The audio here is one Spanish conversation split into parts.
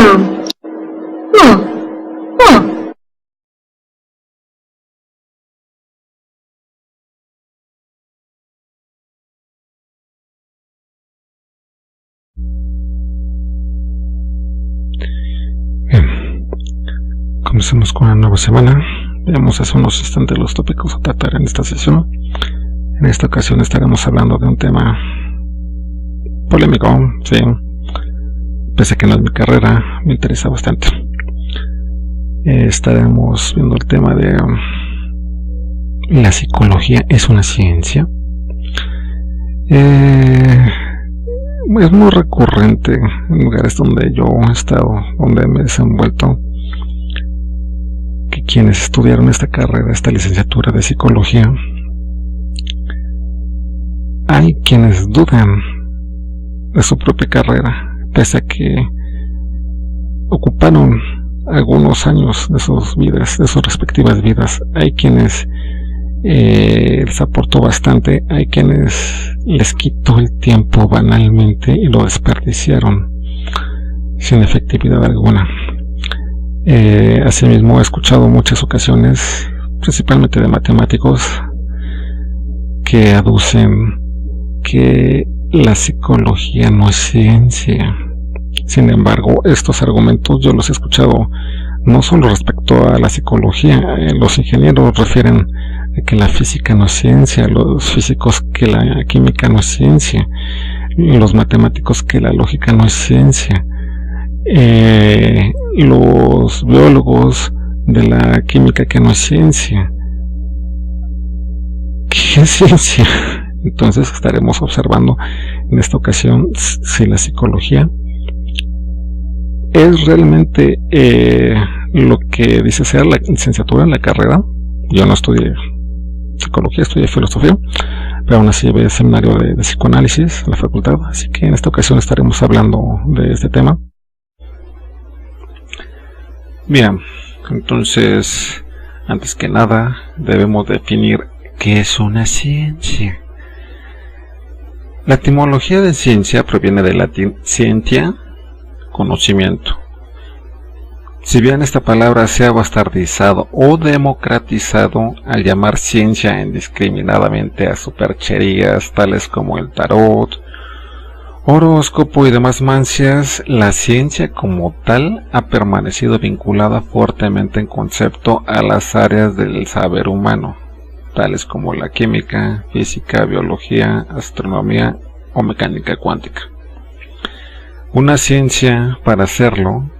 Bien, comencemos con una nueva semana. Veamos hace unos instantes los tópicos a tratar en esta sesión. En esta ocasión estaremos hablando de un tema polémico, sí, pese a que no es mi carrera, me interesa bastante. Estaremos viendo el tema de ¿la psicología es una ciencia? Es muy recurrente en lugares donde yo he estado, donde me he desenvuelto, que quienes estudiaron esta carrera, esta licenciatura de psicología, hay quienes dudan de su propia carrera, pese a que ocuparon algunos años de sus vidas, de sus respectivas vidas. Hay quienes les aportó bastante, hay quienes les quitó el tiempo banalmente y lo desperdiciaron sin efectividad alguna. Asimismo he escuchado muchas ocasiones, principalmente de matemáticos, que aducen que la psicología no es ciencia. Sin embargo, estos argumentos yo los he escuchado no solo respecto a la psicología. Los ingenieros refieren a que la física no es ciencia, los físicos que la química no es ciencia, los matemáticos que la lógica no es ciencia, los biólogos de la química que no es ciencia. ¿Qué es ciencia? Entonces estaremos observando en esta ocasión si la psicología es realmente lo que dice ser la licenciatura, la carrera. Yo no estudié psicología, estudié filosofía, pero aún así llevé el seminario de psicoanálisis en la facultad, así que en esta ocasión estaremos hablando de este tema. Bien, entonces, antes que nada, debemos definir qué es una ciencia. La etimología de ciencia proviene del latín scientia, conocimiento. Si bien esta palabra se ha bastardizado o democratizado al llamar ciencia indiscriminadamente a supercherías tales como el tarot, horóscopo y demás mancias, la ciencia como tal ha permanecido vinculada fuertemente en concepto a las áreas del saber humano, tales como la química, física, biología, astronomía o mecánica cuántica. Una ciencia, para hacerlo,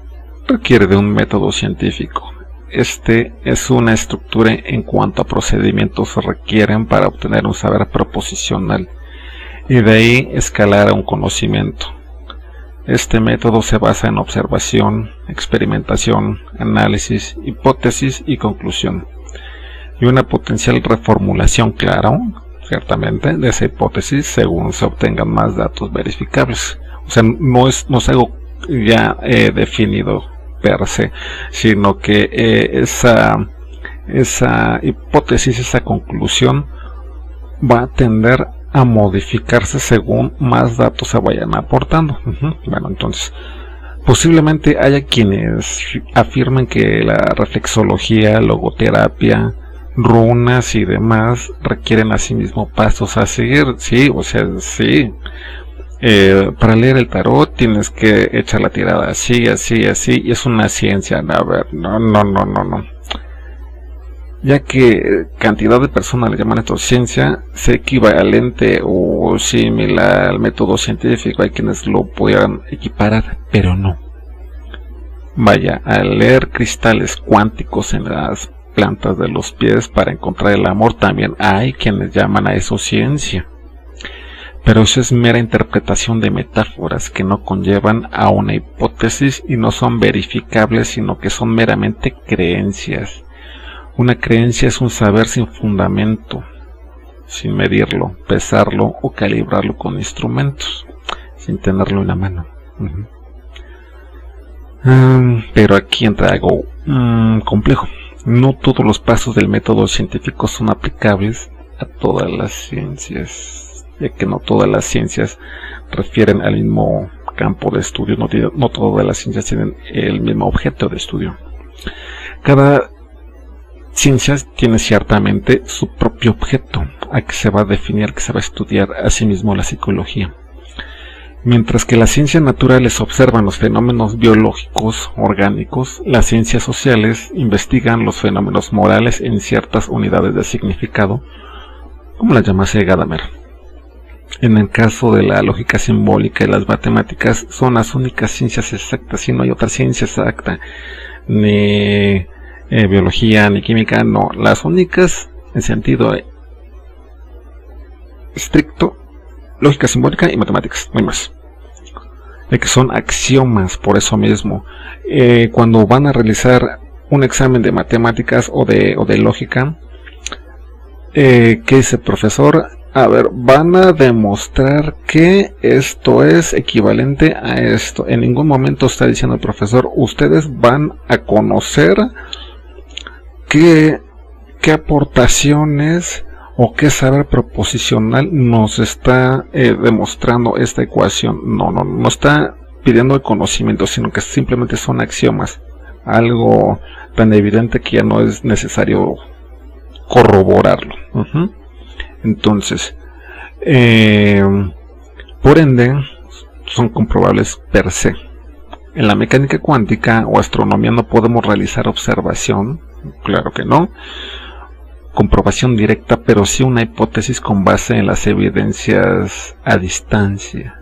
requiere de un método científico. Este es una estructura en cuanto a procedimientos se requieren para obtener un saber proposicional y de ahí escalar a un conocimiento. Este método se basa en observación, experimentación, análisis, hipótesis y conclusión, y una potencial reformulación, claro, ciertamente, de esa hipótesis según se obtengan más datos verificables. O sea, no es algo ya definido per se, sino que esa hipótesis, esa conclusión va a tender a modificarse según más datos se vayan aportando. Bueno, entonces, posiblemente haya quienes afirmen que la reflexología, logoterapia, runas y demás requieren asimismo pasos a seguir. Sí, o sea, sí. Para leer el tarot tienes que echar la tirada así, así, así, y es una ciencia. A ver, no. Ya que cantidad de personas le llaman esto ciencia, es equivalente o similar al método científico. Hay quienes lo puedan equiparar, pero no. Vaya, al leer cristales cuánticos en las plantas de los pies para encontrar el amor, también hay quienes llaman a eso ciencia. Pero eso es mera interpretación de metáforas que no conllevan a una hipótesis y no son verificables, sino que son meramente creencias. Una creencia es un saber sin fundamento, sin medirlo, pesarlo o calibrarlo con instrumentos, sin tenerlo en la mano. Pero aquí entra algo complejo. No todos los pasos del método científico son aplicables a todas las ciencias, ya que no todas las ciencias refieren al mismo campo de estudio, no todas las ciencias tienen el mismo objeto de estudio. Cada ciencia tiene ciertamente su propio objeto, a que se va a definir, que se va a estudiar a sí mismo la psicología. Mientras que las ciencias naturales observan los fenómenos biológicos, orgánicos, las ciencias sociales investigan los fenómenos morales en ciertas unidades de significado, como la llamase Gadamer. En el caso de la lógica simbólica y las matemáticas, son las únicas ciencias exactas, y no hay otra ciencia exacta, ni biología, ni química, no. Las únicas, en sentido estricto, lógica simbólica y matemáticas, no hay más. Que son axiomas, por eso mismo. Cuando van a realizar un examen de matemáticas o de lógica, ¿qué dice el profesor? A ver, van a demostrar que esto es equivalente a esto. En ningún momento está diciendo el profesor, ustedes van a conocer qué aportaciones o qué saber proposicional nos está demostrando esta ecuación. No está pidiendo el conocimiento, sino que simplemente son axiomas. Algo tan evidente que ya no es necesario corroborarlo. Entonces, por ende, son comprobables per se. En la mecánica cuántica o astronomía no podemos realizar observación, claro que no, comprobación directa, pero sí una hipótesis con base en las evidencias a distancia,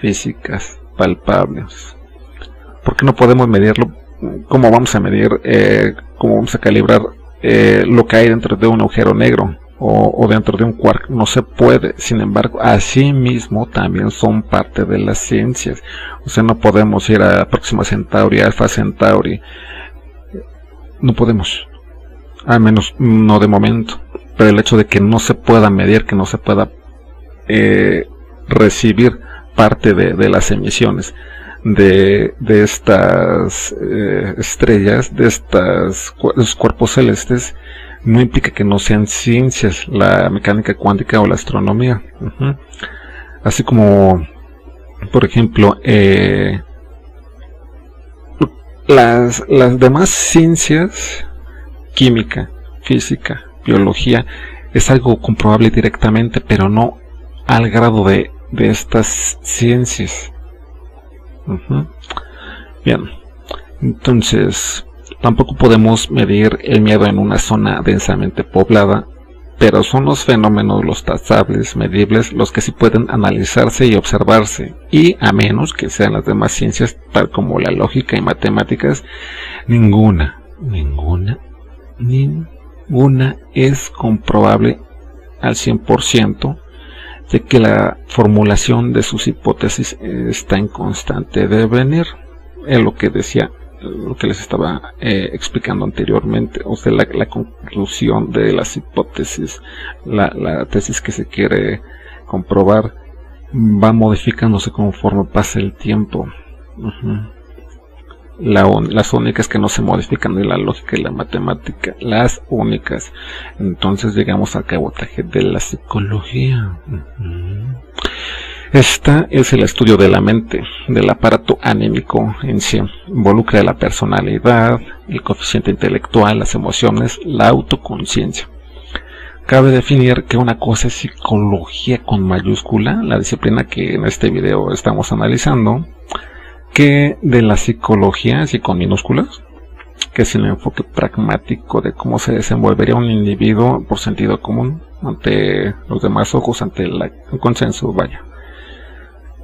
físicas, palpables. ¿Por qué no podemos medirlo? ¿Cómo vamos a medir, cómo vamos a calibrar lo que hay dentro de un agujero negro o dentro de un quark? No se puede. Sin embargo, así mismo también son parte de las ciencias. O sea, no podemos ir a Próxima Centauri, a Alpha Centauri. No podemos. Al menos no de momento. Pero el hecho de que no se pueda medir, que no se pueda recibir parte de las emisiones de estas estrellas, de estos cuerpos celestes, no implica que no sean ciencias, la mecánica cuántica o la astronomía. Así como, por ejemplo, las demás ciencias, química, física, biología, es algo comprobable directamente, pero no al grado de estas ciencias. Bien, entonces tampoco podemos medir el miedo en una zona densamente poblada, pero son los fenómenos, los tasables, medibles, los que sí pueden analizarse y observarse, y a menos que sean las demás ciencias, tal como la lógica y matemáticas, ninguna es comprobable al 100%, de que la formulación de sus hipótesis está en constante devenir. Es lo que decía, lo que les estaba explicando anteriormente. O sea, la conclusión de las hipótesis, la tesis que se quiere comprobar, va modificándose conforme pasa el tiempo. Las únicas que no se modifican es la lógica y la matemática, las únicas. Entonces llegamos al cabotaje de la psicología. Esta es el estudio de la mente, del aparato anímico en sí. Involucra la personalidad, el coeficiente intelectual, las emociones, la autoconciencia. Cabe definir que una cosa es psicología con mayúscula, la disciplina que en este video estamos analizando, que de la psicología, así con minúsculas, que es el enfoque pragmático de cómo se desenvolvería un individuo por sentido común ante los demás ojos, ante el consenso, vaya.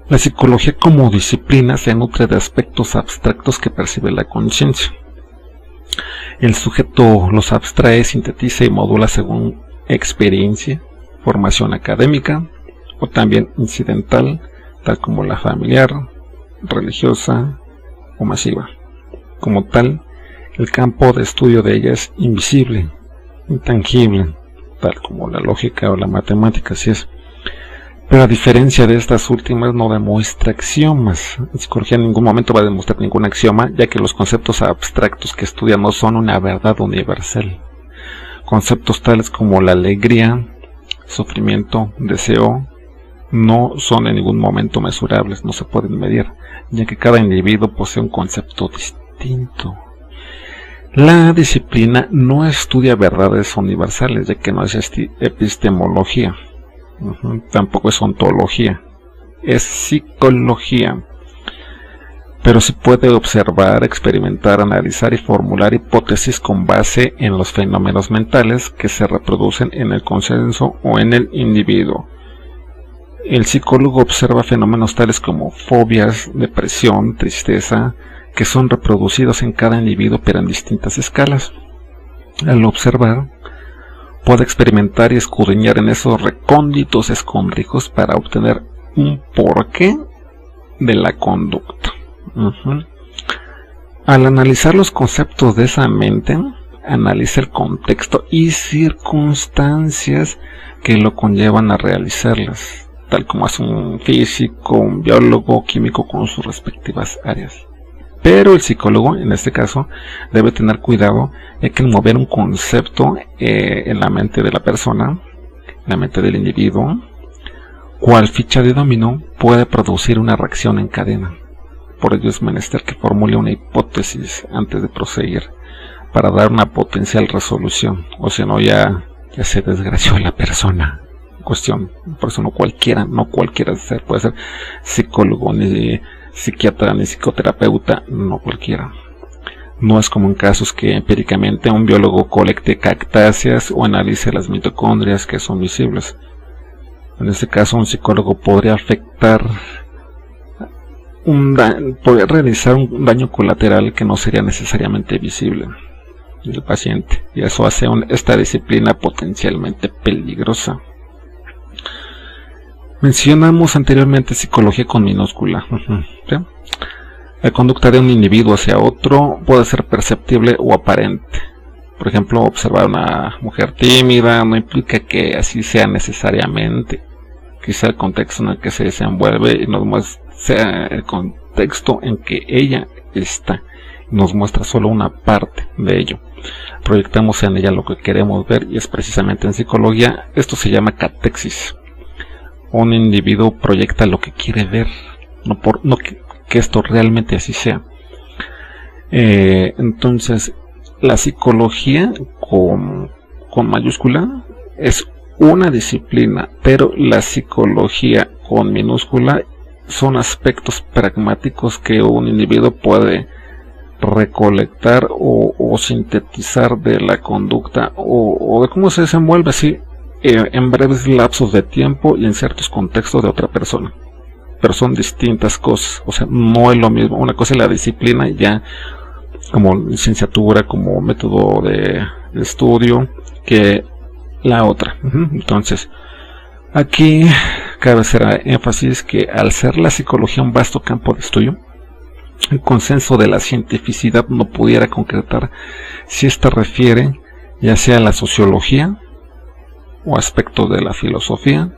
La psicología como disciplina se nutre de aspectos abstractos que percibe la conciencia. El sujeto los abstrae, sintetiza y modula según experiencia, formación académica o también incidental, tal como la familiar, religiosa o masiva. Como tal, el campo de estudio de ella es invisible, intangible, tal como la lógica o la matemática, así es. Pero a diferencia de estas últimas, no demuestra axiomas. La psicología en ningún momento va a demostrar ningún axioma, ya que los conceptos abstractos que estudia no son una verdad universal. Conceptos tales como la alegría, sufrimiento, deseo, no son en ningún momento mesurables, no se pueden medir, ya que cada individuo posee un concepto distinto. La disciplina no estudia verdades universales, ya que no es epistemología, tampoco es ontología, es psicología. Pero sí puede observar, experimentar, analizar y formular hipótesis con base en los fenómenos mentales que se reproducen en el consenso o en el individuo. El psicólogo observa fenómenos tales como fobias, depresión, tristeza, que son reproducidos en cada individuo pero en distintas escalas. Al observar, puede experimentar y escudriñar en esos recónditos escondrijos para obtener un porqué de la conducta. Al analizar los conceptos de esa mente, analiza el contexto y circunstancias que lo conllevan a realizarlas, tal como hace un físico, un biólogo, químico con sus respectivas áreas. Pero el psicólogo, en este caso, debe tener cuidado, ya que al mover un concepto en la mente de la persona, en la mente del individuo, cual ficha de dominó, puede producir una reacción en cadena. Por ello es menester que formule una hipótesis antes de proseguir, para dar una potencial resolución, o si no ya se desgració la persona en cuestión. Por eso no cualquiera puede ser psicólogo, ni psiquiatra, ni psicoterapeuta, no cualquiera. No es como en casos que empíricamente un biólogo colecte cactáceas o analice las mitocondrias que son visibles. En este caso un psicólogo podría podría realizar un daño colateral que no sería necesariamente visible del paciente, y eso hace esta disciplina potencialmente peligrosa. Mencionamos anteriormente psicología con minúscula. ¿Sí? La conducta de un individuo hacia otro puede ser perceptible o aparente. Por ejemplo, observar a una mujer tímida no implica que así sea necesariamente. Quizá el contexto en el que se desenvuelve y nos muestra el contexto en que ella está, nos muestra solo una parte de ello. Proyectamos en ella lo que queremos ver, y es precisamente en psicología esto se llama catexis. Un individuo proyecta lo que quiere ver, no que esto realmente así sea. Entonces la psicología con mayúscula es una disciplina, pero la psicología con minúscula son aspectos pragmáticos que un individuo puede recolectar o sintetizar de la conducta o de cómo se desenvuelve así en breves lapsos de tiempo y en ciertos contextos de otra persona. Pero son distintas cosas, o sea, no es lo mismo. Una cosa es la disciplina ya como licenciatura, como método de estudio, que la otra. Entonces, aquí cabe hacer énfasis que al ser la psicología un vasto campo de estudio, el consenso de la cientificidad no pudiera concretar si ésta refiere ya sea a la sociología o aspectos de la filosofía,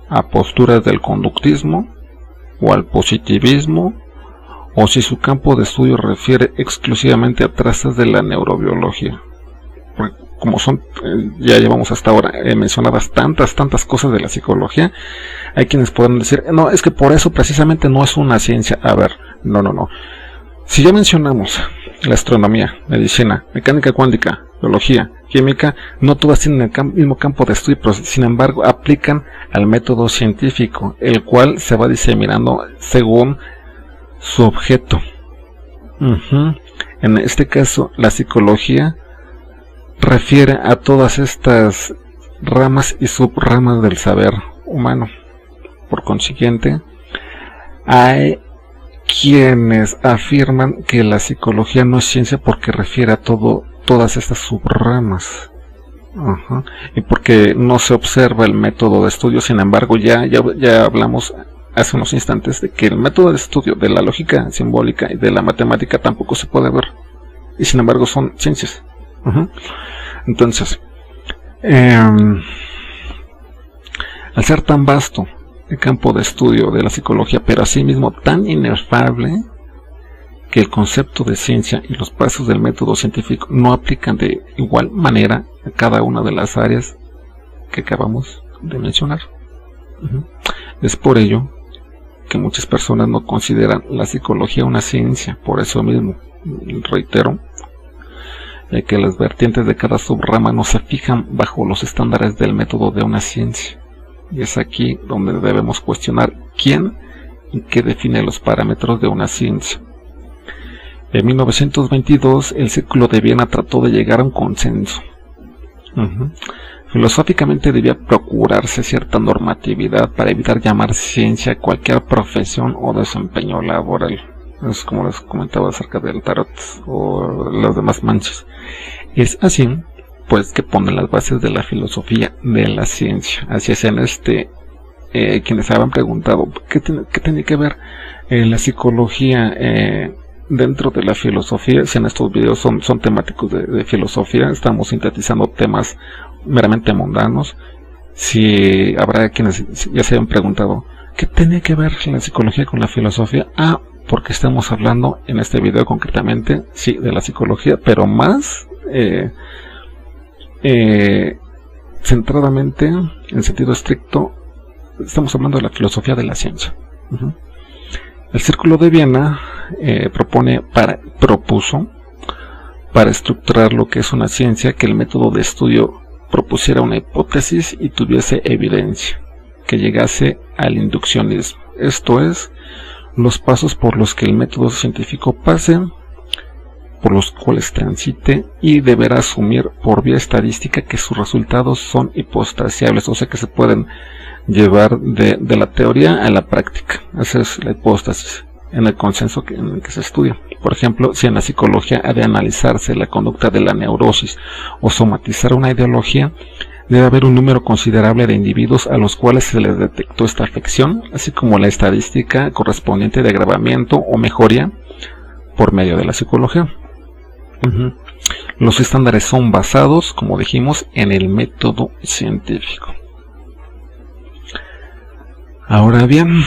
a posturas del conductismo o al positivismo, o si su campo de estudio refiere exclusivamente a trazas de la neurobiología. Como son, ya llevamos hasta ahora mencionadas tantas cosas de la psicología, hay quienes pueden decir, no, es que por eso precisamente no es una ciencia. A ver, no. Si ya mencionamos la astronomía, medicina, mecánica cuántica, biología, química, no todas tienen el mismo campo de estudio, pero sin embargo aplican al método científico, el cual se va diseminando según su objeto. En este caso, la psicología refiere a todas estas ramas y subramas del saber humano. Por consiguiente, hay quienes afirman que la psicología no es ciencia porque refiere a todas estas subramas, y porque no se observa el método de estudio. Sin embargo, ya hablamos hace unos instantes de que el método de estudio de la lógica simbólica y de la matemática tampoco se puede ver, y sin embargo son ciencias. Entonces, al ser tan vasto el campo de estudio de la psicología, pero asimismo tan inefable, que el concepto de ciencia y los pasos del método científico no aplican de igual manera a cada una de las áreas que acabamos de mencionar. Es por ello que muchas personas no consideran la psicología una ciencia. Por eso mismo, reitero, ya que las vertientes de cada subrama no se fijan bajo los estándares del método de una ciencia. Y es aquí donde debemos cuestionar quién y qué define los parámetros de una ciencia. En 1922, el Círculo de Viena trató de llegar a un consenso. Filosóficamente debía procurarse cierta normatividad para evitar llamar ciencia a cualquier profesión o desempeño laboral. Es como les comentaba acerca del tarot o las demás manchas. Es así, pues, que ponen las bases de la filosofía de la ciencia. Así es, quienes habían preguntado ¿qué tiene que ver la psicología dentro de la filosofía? Si en estos videos son temáticos de filosofía, estamos sintetizando temas meramente mundanos. Si habrá quienes ya se hayan preguntado ¿qué tiene que ver la psicología con la filosofía? Porque estamos hablando en este video concretamente, sí, de la psicología, pero más centradamente, en sentido estricto, estamos hablando de la filosofía de la ciencia. El Círculo de Viena propuso para estructurar lo que es una ciencia que el método de estudio propusiera una hipótesis y tuviese evidencia, que llegase al induccionismo. Esto es, los pasos por los que el método científico pase, por los cuales transite, y deberá asumir por vía estadística que sus resultados son hipostasiables, o sea que se pueden llevar de la teoría a la práctica. Esa es la hipóstasis en el consenso en el que se estudia. Por ejemplo, si en la psicología ha de analizarse la conducta de la neurosis o somatizar una ideología, debe haber un número considerable de individuos a los cuales se les detectó esta afección, así como la estadística correspondiente de agravamiento o mejoría por medio de la psicología. Los estándares son basados, como dijimos, en el método científico. Ahora bien,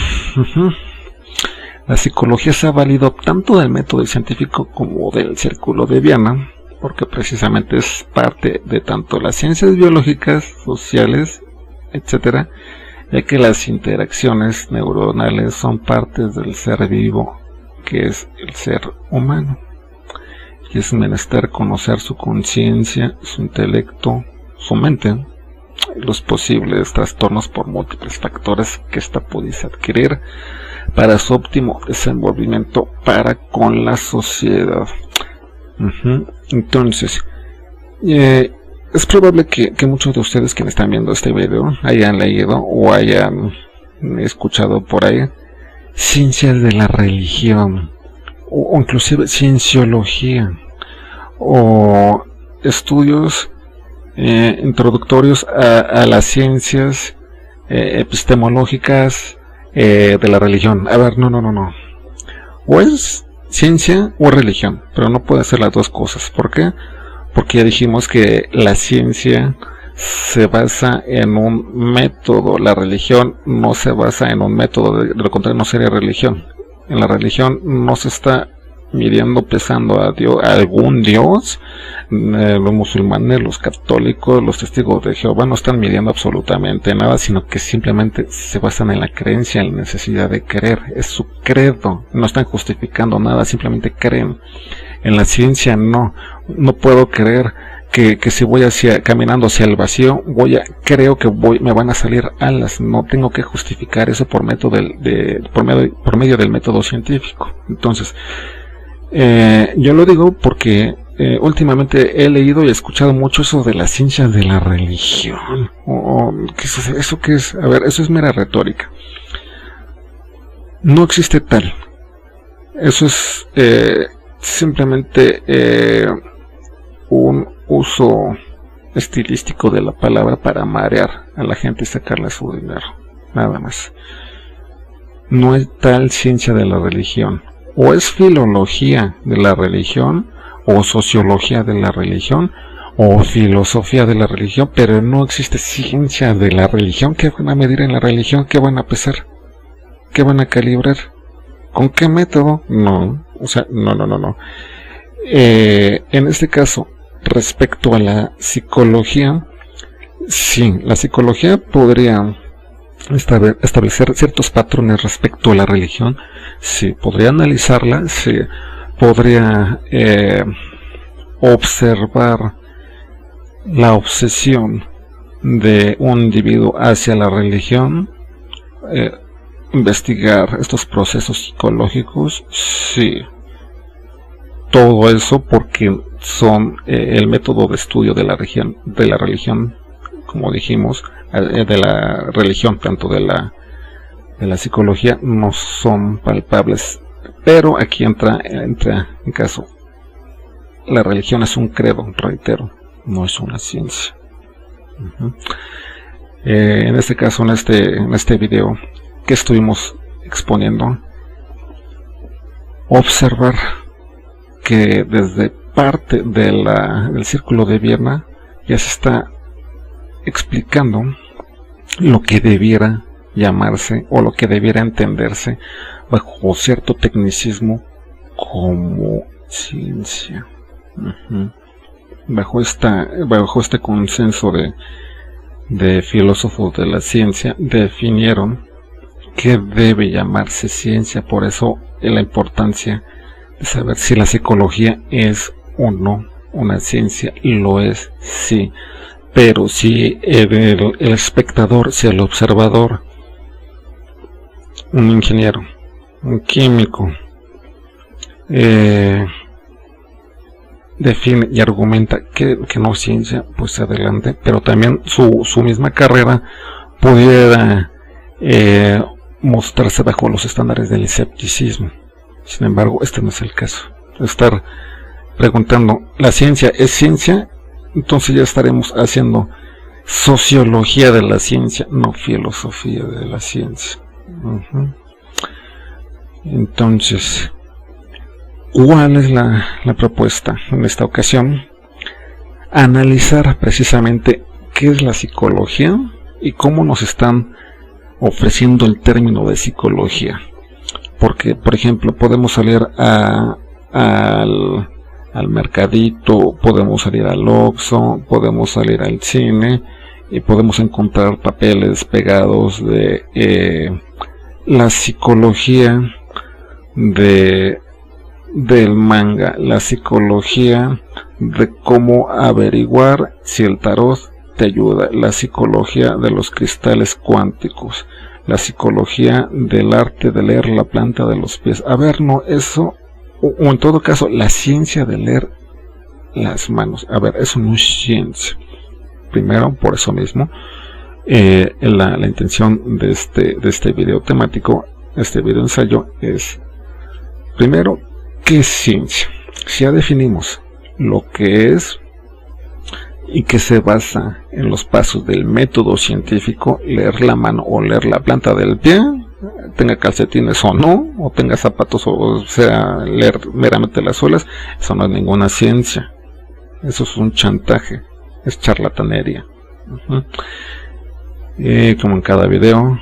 la psicología se ha valido tanto del método científico como del Círculo de Viena, porque precisamente es parte de tanto las ciencias biológicas, sociales, etc., ya que las interacciones neuronales son partes del ser vivo, que es el ser humano. Y es menester conocer su conciencia, su intelecto, su mente, y los posibles trastornos por múltiples factores que ésta pudiese adquirir para su óptimo desenvolvimiento para con la sociedad. Entonces, es probable que muchos de ustedes que me están viendo este video hayan leído o hayan escuchado por ahí ciencias de la religión, o inclusive cienciología, o estudios introductorios a las ciencias epistemológicas de la religión. A ver, no. O es ciencia o religión, pero no puede ser las dos cosas. ¿Por qué? Porque ya dijimos que la ciencia se basa en un método, la religión no se basa en un método, de lo contrario no sería religión. En la religión no se está midiendo, pesando a Dios, a algún Dios. Los musulmanes, los católicos, los testigos de Jehová no están midiendo absolutamente nada, sino que simplemente se basan en la creencia, en la necesidad de creer. Es su credo, no están justificando nada, simplemente creen. En la ciencia no puedo creer que si voy caminando hacia el vacío, creo que me van a salir alas. No tengo que justificar eso por medio del método científico. Entonces, yo lo digo porque últimamente he leído y escuchado mucho eso de las ciencias de la religión. ¿Eso qué es? A ver, eso es mera retórica. No existe tal. Eso es simplemente un uso estilístico de la palabra para marear a la gente y sacarle su dinero. Nada más. No es tal ciencia de la religión. O es filología de la religión, o sociología de la religión, o filosofía de la religión, pero no existe ciencia de la religión. ¿Qué van a medir en la religión? ¿Qué van a pesar? ¿Qué van a calibrar? ¿Con qué método? No. En este caso, respecto a la psicología, sí, la psicología podría establecer ciertos patrones respecto a la religión, se podría analizarla, se podría observar la obsesión de un individuo hacia la religión, investigar estos procesos psicológicos, sí, todo eso porque son el método de estudio de la religión, como dijimos, de la religión, tanto de la psicología, no son palpables, pero aquí entra en caso, la religión es un credo, reitero, no es una ciencia. En este caso, en este video que estuvimos exponiendo, observar que desde parte del círculo de Viena ya se está explicando lo que debiera llamarse o lo que debiera entenderse bajo cierto tecnicismo como ciencia. Bajo este consenso de filósofos de la ciencia definieron que debe llamarse ciencia. Por eso la importancia de saber si la psicología es o no una ciencia. Lo es, sí, pero si el espectador, si el observador, un ingeniero, un químico, define y argumenta que no es ciencia, pues adelante, pero también su misma carrera pudiera mostrarse bajo los estándares del escepticismo. Sin embargo, este no es el caso. Estar preguntando, ¿la ciencia es ciencia? Entonces ya estaremos haciendo sociología de la ciencia, no filosofía de la ciencia. Entonces, ¿cuál es la propuesta en esta ocasión? Analizar precisamente qué es la psicología y cómo nos están ofreciendo el término de psicología. Porque, por ejemplo, podemos salir al mercadito, podemos salir al Oxxo, podemos salir al cine y podemos encontrar papeles pegados de la psicología del manga, la psicología de cómo averiguar si el tarot te ayuda, la psicología de los cristales cuánticos, la psicología del arte de leer la planta de los pies. A ver, no, eso, o en todo caso, la ciencia de leer las manos. A ver, eso no es ciencia. Primero, por eso mismo, la intención de este video temático, este video ensayo, es, primero, ¿qué es ciencia? Si ya definimos lo que es y que se basa en los pasos del método científico, leer la mano o leer la planta del pie, tenga calcetines o no, o tenga zapatos o sea, leer meramente las suelas, eso no es ninguna ciencia. Eso es un chantaje, es charlatanería. Y como en cada video,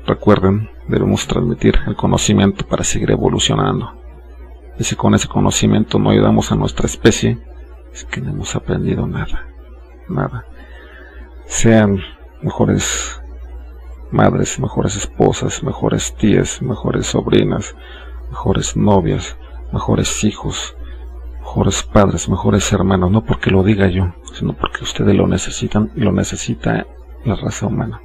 recuerden, debemos transmitir el conocimiento para seguir evolucionando. Y si con ese conocimiento no ayudamos a nuestra especie, es que no hemos aprendido nada. Sean mejores madres, mejores esposas, mejores tías, mejores sobrinas, mejores novias, mejores hijos, mejores padres, mejores hermanos, no porque lo diga yo, sino porque ustedes lo necesitan y lo necesita la raza humana.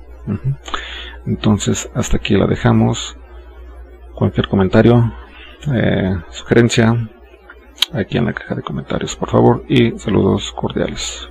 Entonces, hasta aquí la dejamos. Cualquier comentario, sugerencia, aquí en la caja de comentarios, por favor, y saludos cordiales.